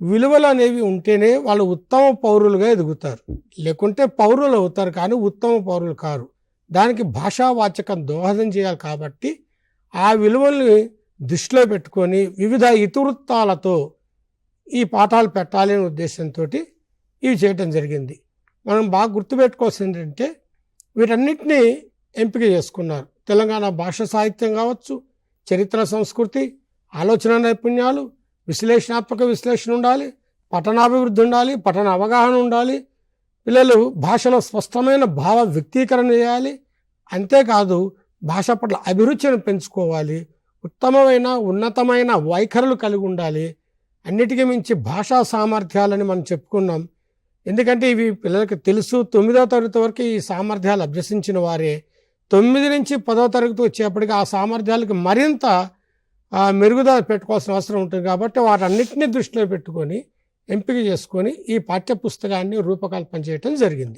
విలువలు అనేవి ఉంటేనే వాళ్ళు ఉత్తమ పౌరులుగా ఎదుగుతారు. లేకుంటే పౌరులు అవుతారు కానీ ఉత్తమ పౌరులు కారు. దానికి భాషావాచకం దోహదం చేయాలి. కాబట్టి ఆ విలువల్ని దృష్టిలో పెట్టుకొని వివిధ ఇతివృత్తాలతో ఈ పాఠాలు పెట్టాలి అనే ఉద్దేశంతో ఇవి చేయటం జరిగింది. మనం బాగా గుర్తుపెట్టుకోవాల్సింది ఏంటంటే వీటన్నిటినీ ఎంపిక చేసుకున్నారు. తెలంగాణ భాష సాహిత్యం కావచ్చు, చరిత్ర సంస్కృతి, ఆలోచన నైపుణ్యాలు, విశ్లేషణ ఉండాలి, పఠనాభివృద్ధి ఉండాలి, పఠన అవగాహన ఉండాలి, పిల్లలు భాషలో స్పష్టమైన భావ వ్యక్తీకరణ చేయాలి. అంతేకాదు భాష పట్ల అభిరుచిని పెంచుకోవాలి, ఉత్తమమైన ఉన్నతమైన వైఖరులు కలిగి ఉండాలి. అన్నిటికీ మించి భాషా సామర్థ్యాలని మనం చెప్పుకున్నాం. ఎందుకంటే ఇవి పిల్లలకి తెలుసు. 9వ తరగతి వరకు ఈ సామర్థ్యాలు అభ్యసించిన వారే 9 నుంచి 10వ తరగతి వచ్చేప్పటికి ఆ సామర్థ్యాలకు మరింత మెరుగుదల పెట్టుకోవాల్సిన అవసరం ఉంటుంది. కాబట్టి వాటన్నిటిని దృష్టిలో పెట్టుకొని ఎంపిక చేసుకొని ఈ పాఠ్య పుస్తకాన్ని రూపకల్పన చేయటం జరిగింది.